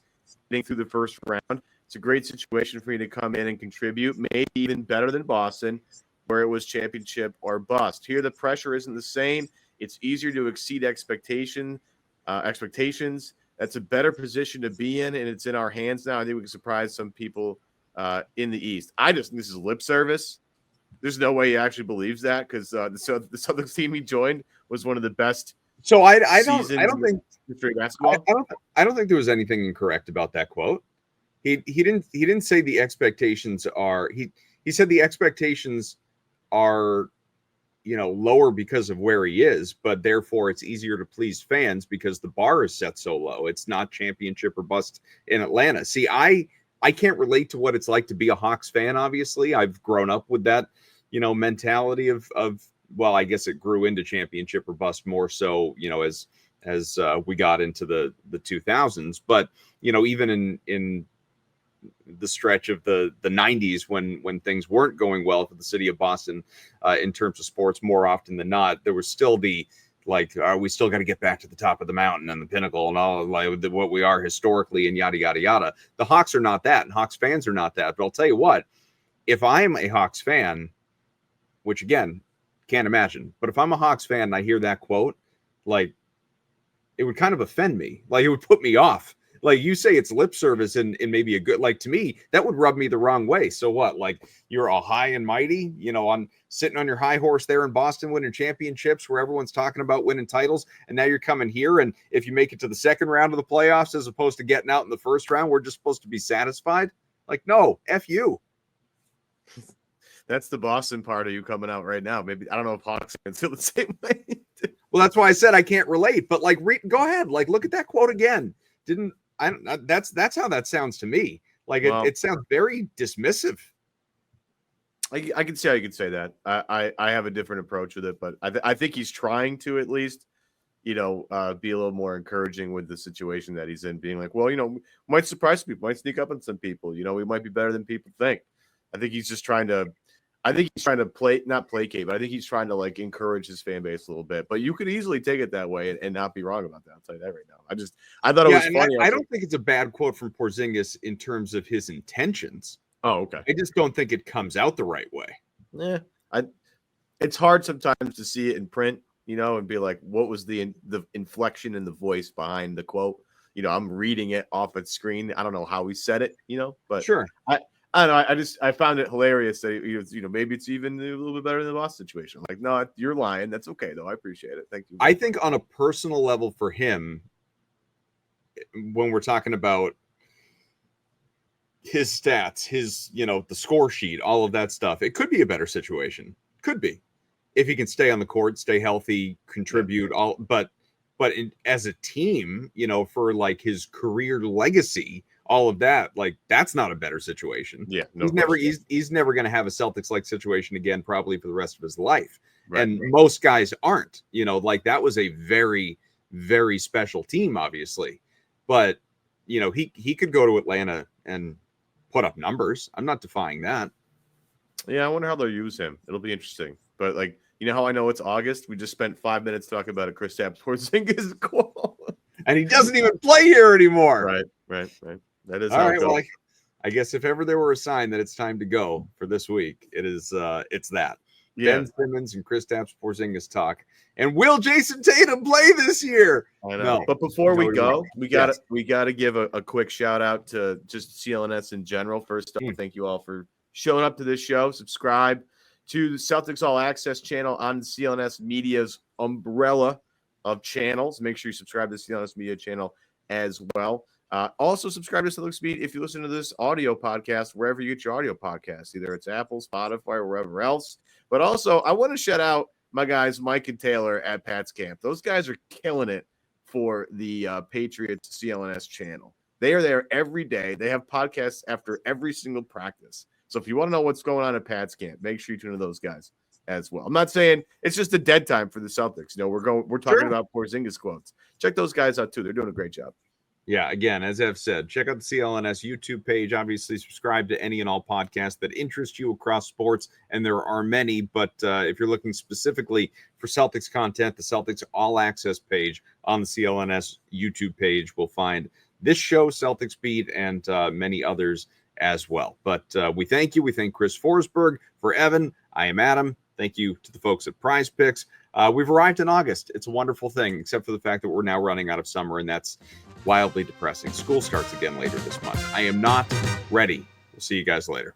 S3: getting through the first round. It's a great situation for me to come in and contribute, maybe even better than Boston, where it was championship or bust. Here, the pressure isn't the same. It's easier to exceed expectations. That's a better position to be in, and it's in our hands now. I think we can surprise some people in the East. I just think this is lip service. There's no way he actually believes that, because the Celtics team he joined was one of the best.
S2: So I don't think
S3: basketball.
S2: I don't think there was anything incorrect about that quote. He didn't say the expectations are. He said the expectations are, lower because of where he is, but therefore it's easier to please fans because the bar is set so low. It's not championship or bust in Atlanta. See, I can't relate to what it's like to be a Hawks fan. Obviously, I've grown up with that, mentality of well, I guess it grew into championship or bust more so, as we got into the 2000s. But even in the stretch of the 90s when things weren't going well for the city of Boston in terms of sports more often than not. There was still the we still got to get back to the top of the mountain and the pinnacle and all what we are historically and yada, yada, yada. The Hawks are not that, and Hawks fans are not that. But I'll tell you what, if I'm a Hawks fan, which again, can't imagine, but if I'm a Hawks fan and I hear that quote, it would kind of offend me. It would put me off. You say it's lip service and maybe a good, to me, that would rub me the wrong way. So what? You're all high and mighty, on sitting on your high horse there in Boston, winning championships where everyone's talking about winning titles. And now you're coming here. And if you make it to the second round of the playoffs, as opposed to getting out in the first round, we're just supposed to be satisfied. No, F you.
S3: That's the Boston part of you coming out right now. Maybe, I don't know if Hawks fans feel the same way.
S2: Well, that's why I said I can't relate, but go ahead. Look at that quote again. That's how that sounds to me. It sounds very dismissive.
S3: I can see how you could say that. I have a different approach with it, but I think he's trying to at least, be a little more encouraging with the situation that he's in, being might surprise people, might sneak up on some people. We might be better than people think. I think he's just trying to. I think he's trying to not placate, but I think he's trying to encourage his fan base a little bit. But you could easily take it that way and not be wrong about that. I'll tell you that right now. I thought it was funny.
S2: I don't think it's a bad quote from Porzingis in terms of his intentions.
S3: Oh, okay.
S2: I just don't think it comes out the right way.
S3: Yeah, it's hard sometimes to see it in print, and be like, what was the inflection in the voice behind the quote? I'm reading it off its screen. I don't know how he said it, but
S2: sure.
S3: I don't know. I found it hilarious that maybe it's even a little bit better than the Boston situation. No, you're lying. That's okay though. I appreciate it. Thank you.
S2: I think on a personal level for him, when we're talking about his stats, his the score sheet, all of that stuff, it could be a better situation. Could be if he can stay on the court, stay healthy, contribute all. But as a team, for his career legacy. All of that, that's not a better situation.
S3: Yeah,
S2: he's never going to have a Celtics-like situation again, probably for the rest of his life.
S3: Right.
S2: And most guys aren't. That was a very, very special team, obviously. But he could go to Atlanta and put up numbers. I'm not defying that.
S3: Yeah, I wonder how they'll use him. It'll be interesting. But how I know it's August? We just spent 5 minutes talking about a Kristaps Porzingis quote,
S2: and he doesn't even play here anymore.
S3: Right. That is
S2: all right. Well, I guess if ever there were a sign that it's time to go for this week, it's that.
S3: Yeah.
S2: Ben Simmons and Kristaps Porzingis talk. And will Jayson Tatum play this year?
S3: I know. No. But before we go, we gotta give a quick shout out to just CLNS in general. First off, thank you all for showing up to this show. Subscribe to the Celtics All Access channel on CLNS Media's umbrella of channels. Make sure you subscribe to the CLNS Media channel as well. Also subscribe to Celtics Beat if you listen to this audio podcast wherever you get your audio podcasts, either it's Apple, Spotify, or wherever else. But also, I want to shout out my guys Mike and Taylor at Pat's Camp. Those guys are killing it for the Patriots CLNS channel. They are there every day. They have podcasts after every single practice. So if you want to know what's going on at Pat's Camp, make sure you tune to those guys as well. I'm not saying it's just a dead time for the Celtics. We're talking about Porzingis quotes. Check those guys out too. They're doing a great job.
S2: Yeah, again, as I've said, check out the CLNS YouTube page. Obviously, subscribe to any and all podcasts that interest you across sports, and there are many. But if you're looking specifically for Celtics content, the Celtics All Access page on the CLNS YouTube page will find this show, Celtics Beat, and many others as well. But we thank you. We thank Chris Forsberg. For Evan, I am Adam. Thank you to the folks at PrizePicks. We've arrived in August. It's a wonderful thing, except for the fact that we're now running out of summer, and that's wildly depressing. School starts again later this month. I am not ready. We'll see you guys later.